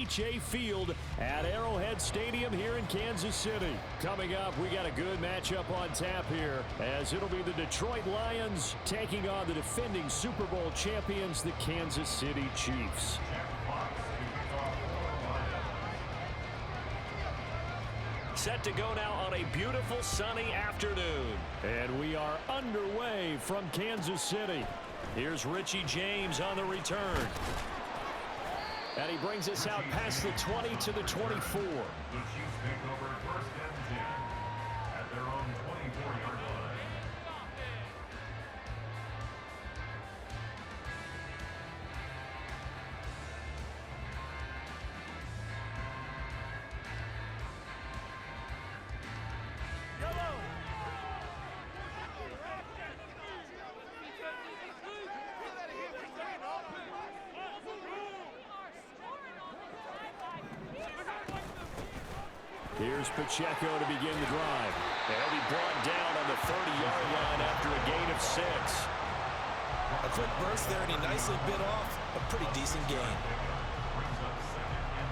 NRHA Field at Arrowhead Stadium here in Kansas City. Coming up, we got a good matchup on tap here, as it'll be the Detroit Lions taking on the defending Super Bowl champions, the Kansas City Chiefs. Set to go now on a beautiful sunny afternoon. And we are underway from Kansas City. Here's Richie James on the return. And he brings us out past the 20 to the 24. The Chiefs take over first and 10 at their own 24-yard line. Here's Pacheco to begin the drive. And he'll be brought down on the 30-yard line after a gain of 6. A quick burst there, and he nicely bit off a pretty decent gain. Brings up 2nd and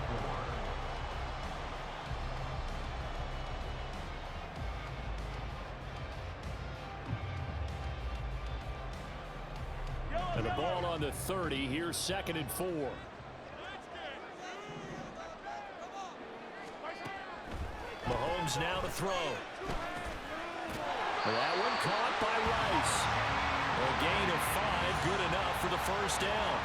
4. And the ball on the 30. Here's 2nd and 4. Mahomes now to throw. That one caught by Rice. A gain of 5, good enough for the first down.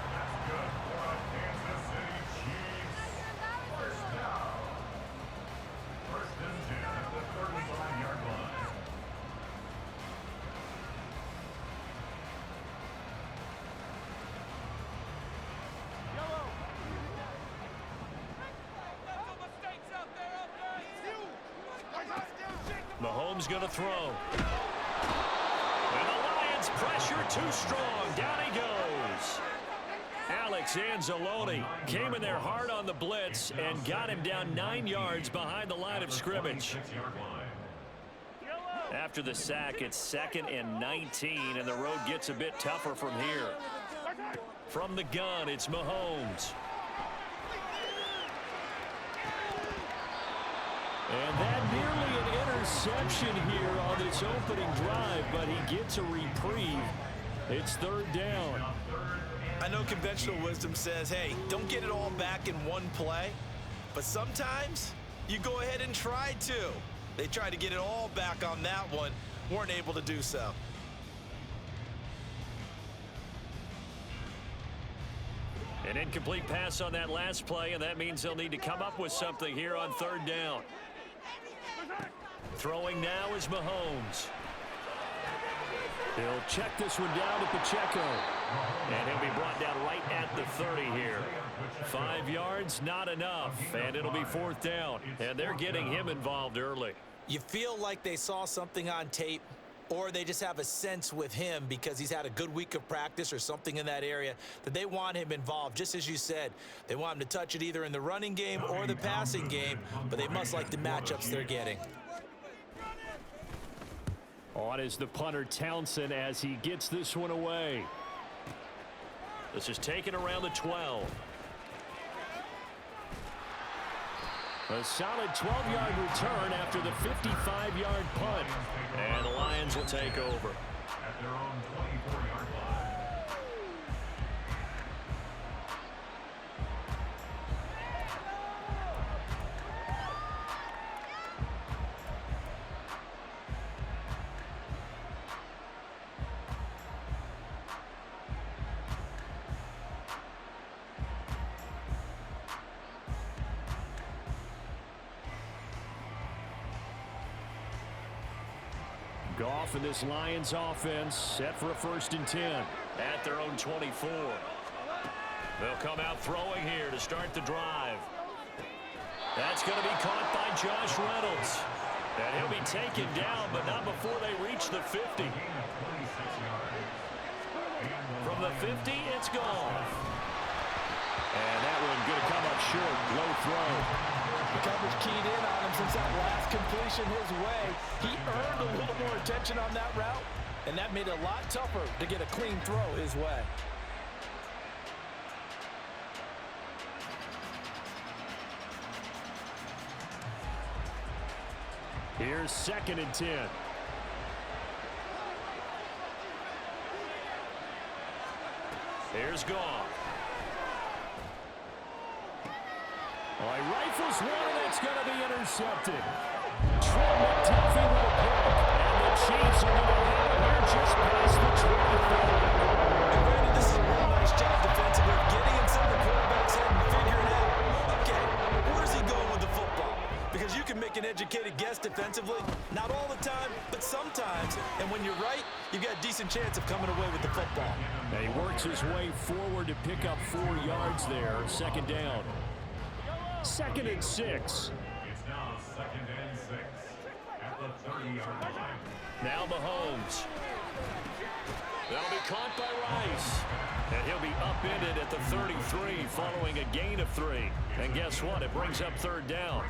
That's good for a Kansas City Chiefs. First down. First and 10 at the 35-yard line. Mahomes going to throw. And the Lions pressure too strong. Down he goes. Alex Anzalone came in there hard on the blitz and got him down 9 yards behind the line of scrimmage. After the sack, it's 2nd and 19, and the road gets a bit tougher from here. From the gun, it's Mahomes. And that nearly an interception here on this opening drive, but he gets a reprieve. It's 3rd down. I know conventional wisdom says, hey, don't get it all back in one play. But sometimes you go ahead and try to. They tried to get it all back on that one, weren't able to do so. An incomplete pass on that last play, and that means they'll need to come up with something here on 3rd down. Throwing now is Mahomes. He'll check this one down to Pacheco. And he'll be brought down right at the 30 here. 5 yards, not enough. And it'll be 4th down. And they're getting him involved early. You feel like they saw something on tape, or they just have a sense with him because he's had a good week of practice or something in that area that they want him involved. Just as you said, they want him to touch it either in the running game or the passing game, but they must like the matchups they're getting. On is the punter Townsend as he gets this one away. This is taken around the 12. A solid 12-yard return after the 55-yard punt. And the Lions will take over. At their own 24-yard line. Goff and this Lions offense set for a 1st and 10 at their own 24. They'll come out throwing here to start the drive. That's going to be caught by Josh Reynolds. And he'll be taken down, but not before they reach the 50. From the 50, it's gone. And that one going to come up short. Low throw. The coverage keyed in on him since that last completion his way. He earned a little more attention on that route, and that made it a lot tougher to get a clean throw his way. Here's 2nd and 10. Here's Goff. Well, he rifles one, and that's going to be intercepted. Trent McDuffie with a pick. And the Chiefs are going to have it here just past the 25. And granted, this is a real nice job defensively, getting inside the quarterback's head and figuring out, okay, where's he going with the football? Because you can make an educated guess defensively, not all the time, but sometimes. And when you're right, you've got a decent chance of coming away with the football. He works his way forward to pick up 4 yards there. 2nd down. 2nd and 6. It's now 2nd and 6 at the 30-yard line. Now Mahomes. That'll be caught by Rice. And he'll be upended at the 33 following a gain of 3. And guess what? It brings up 3rd down.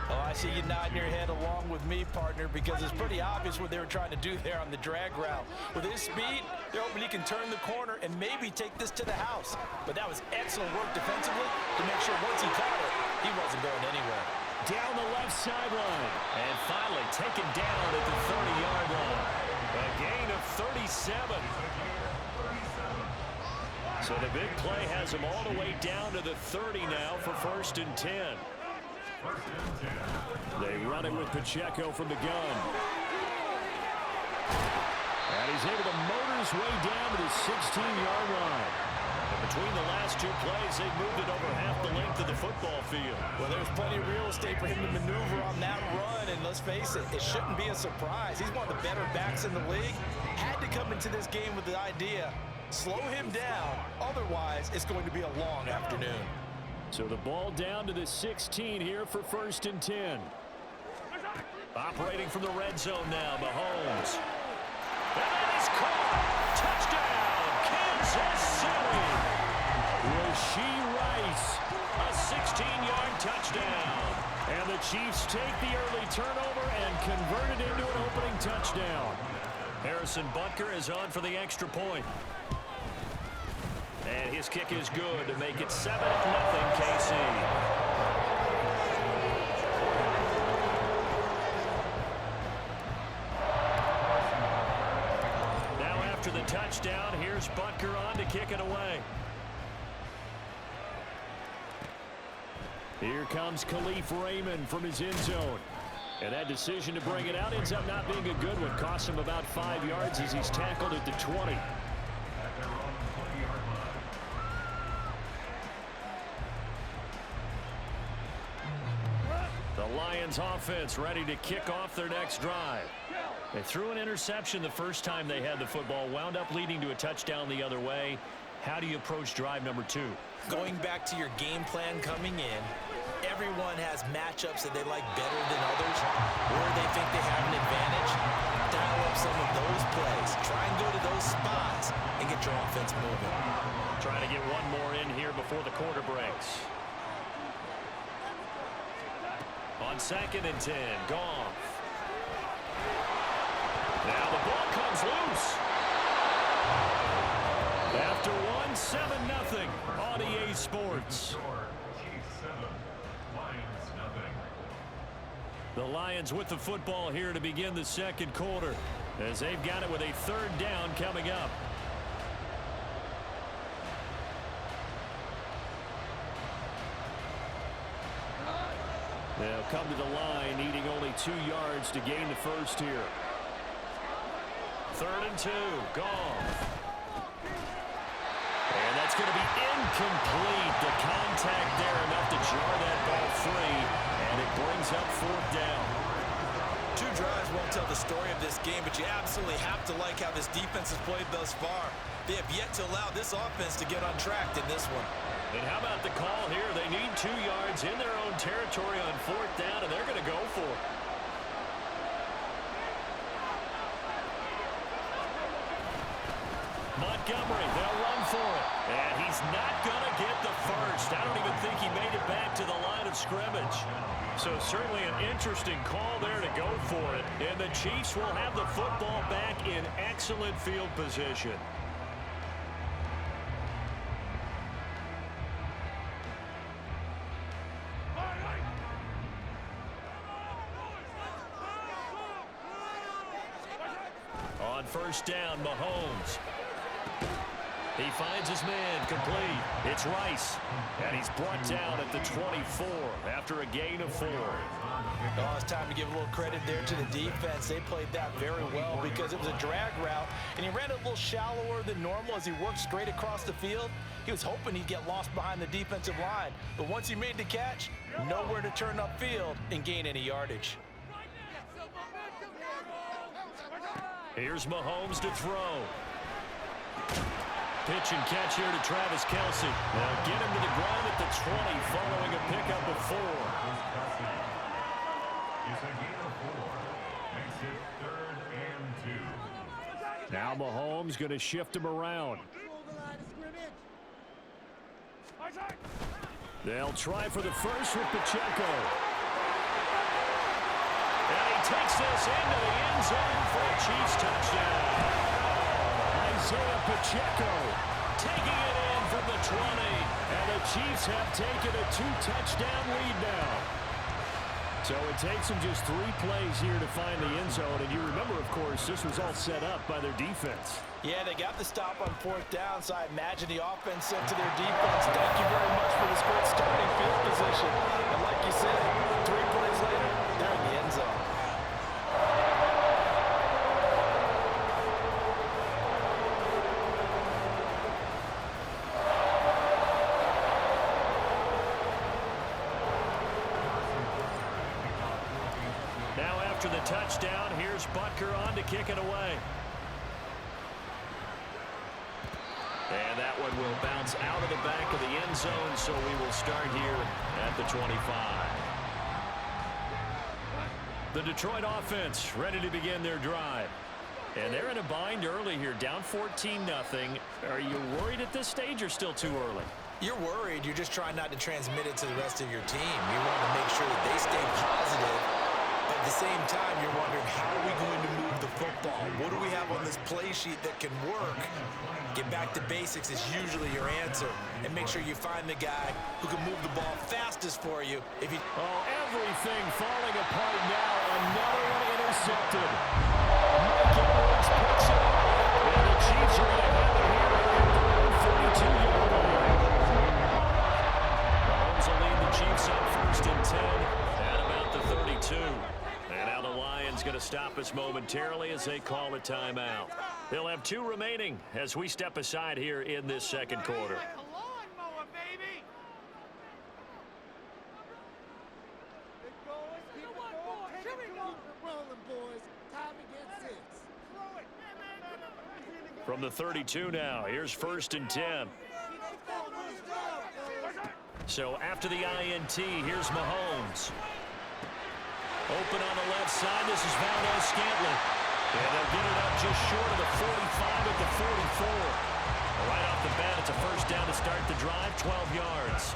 Oh, I see you nodding your head along with me, partner, because it's pretty obvious what they were trying to do there on the drag route. With his speed, they're hoping he can turn the corner and maybe take this to the house. But that was excellent work defensively to make sure once he caught it, he wasn't going anywhere. Down the left sideline. And finally taken down at the 30-yard line. A gain of 37. So the big play has him all the way down to the 30 now for 1st and 10. They run it with Pacheco from the gun. And he's able to motor his way down to the 16-yard line. And between the last 2 plays, they've moved it over half the length of the football field. Well, there's plenty of real estate for him to maneuver on that run, and let's face it, it shouldn't be a surprise. He's one of the better backs in the league. Had to come into this game with the idea, slow him down, otherwise it's going to be a long afternoon. So the ball down to the 16 here for 1st and 10. Operating from the red zone now, Mahomes. And he's caught! Touchdown, Kansas City! Rashee Rice, a 16-yard touchdown. And the Chiefs take the early turnover and convert it into an opening touchdown. Harrison Butker is on for the extra point. And his kick is good to make it 7-0 KC. Now after the touchdown, here's Butker on to kick it away. Here comes Khalif Raymond from his end zone. And that decision to bring it out ends up not being a good one. Costs him about 5 yards as he's tackled at the 20. The Lions offense ready to kick off their next drive. They threw an interception the first time they had the football, wound up leading to a touchdown the other way. How do you approach drive number 2? Going back to your game plan coming in, everyone has matchups that they like better than others, where they think they have an advantage. Dial up some of those plays. Try and go to those spots and get your offense moving. Trying to get one more in here before the quarter breaks. On 2nd and 10, Goff. Now the ball comes loose. After 7-0 on EA Sports. The Lions with the football here to begin the 2nd quarter, as they've got it with a 3rd down coming up. They'll come to the line, needing only 2 yards to gain the first here. 3rd and 2, Goff. And that's going to be incomplete. The contact there enough to jar that ball free, and it brings up 4th down. 2 drives won't tell the story of this game, but you absolutely have to like how this defense has played thus far. They have yet to allow this offense to get on track in this one. And how about the call here? They need 2 yards in their own territory on 4th down, and they're going to go for it. Montgomery, they'll run for it. And he's not going to get the first. I don't even think he made it back to the line of scrimmage. So certainly an interesting call there to go for it. And the Chiefs will have the football back in excellent field position. on first down, Mahomes. He finds his man, complete. It's Rice, and he's brought down at the 24 after a gain of 4. Oh, it's time to give a little credit there to the defense. They played that very well because it was a drag route, and he ran it a little shallower than normal as he worked straight across the field. He was hoping he'd get lost behind the defensive line, but once he made the catch, nowhere to turn upfield and gain any yardage. Here's Mahomes to throw. Pitch and catch here to Travis Kelce. They'll get him to the ground at the 20 following a pickup of 4. It's a gain of 4. Makes it 3rd and 2. Now Mahomes going to shift him around. They'll try for the first with Pacheco. And he takes this into the end zone for a Chiefs touchdown. Isaiah Pacheco taking it in from the 20. And the Chiefs have taken a 2-touchdown lead now. So it takes them just 3 plays here to find the end zone. And you remember, of course, this was all set up by their defense. Yeah, they got the stop on 4th down, so I imagine the offense said to their defense, thank you very much for this great starting field position. And like you said, 3 plays later, they're in the end zone. Now after the touchdown, here's Butker on to kick it away. And that one will bounce out of the back of the end zone, so we will start here at the 25. The Detroit offense ready to begin their drive. And they're in a bind early here, down 14-0. Are you worried at this stage or still too early? You're worried. You're just trying not to transmit it to the rest of your team. You want to make sure that they stay positive. But at the same time, you're wondering, how are we going to move the football? What do we have on this play sheet that can work? Get back to basics is usually your answer. And make sure you find the guy who can move the ball fastest for you. Oh, everything falling apart now. Another one intercepted. Mike Edwards picks it up. And the Chiefs are going to have it here at their own 42-yard line. Mahomes will lead the Chiefs on 1st and 10 at about the 32. And now the Lions going to stop us momentarily as they call a timeout. They'll have 2 remaining as we step aside here in this second quarter. From the 32 now, here's 1st and 10. So after the INT, here's Mahomes. Open on the left side, this is Valdez-Scantling. And they'll get it up just short of the 45 at the 44. Right off the bat, it's a first down to start the drive, 12 yards.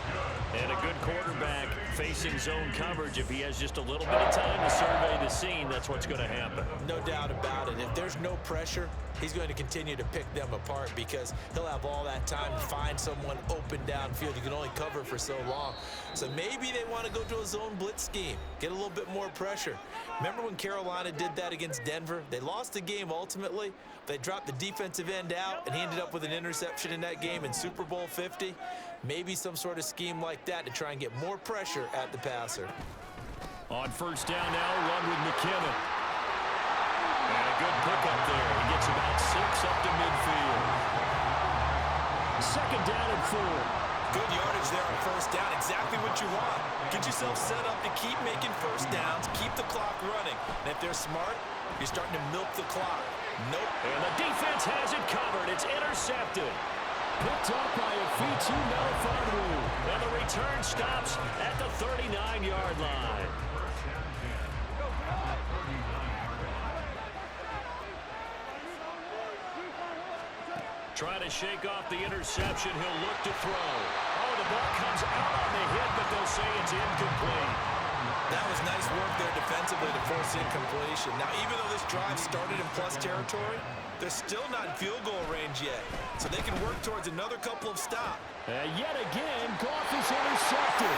And a good quarterback facing zone coverage. If he has just a little bit of time to survey the scene, that's what's going to happen. No doubt about it. If there's no pressure, he's going to continue to pick them apart because he'll have all that time to find someone open downfield. You can only cover for so long. So maybe they want to go to a zone blitz scheme, get a little bit more pressure. Remember when Carolina did that against Denver? They lost the game ultimately. They dropped the defensive end out, and he ended up with an interception in that game in Super Bowl 50. Maybe some sort of scheme like that to try and get more pressure at the passer. On first down now, run with McKinnon. And a good pickup there. He gets about 6 up to midfield. Second down and 4. Good yardage there on first down. Exactly what you want. Get yourself set up to keep making first downs, keep the clock running. And if they're smart, you're starting to milk the clock. Nope. And the defense has it covered. It's intercepted. Picked up by Afitu Melifonwu. And the return stops at the 39-yard line. Trying to shake off the interception. He'll look to throw. Oh, the ball comes out on the hit, but they'll say it's incomplete. That was nice work there defensively to force incompletion. Now, even though this drive started in plus territory, they're still not in field goal range yet. So they can work towards another couple of stops. Yet again, Goff is intercepted.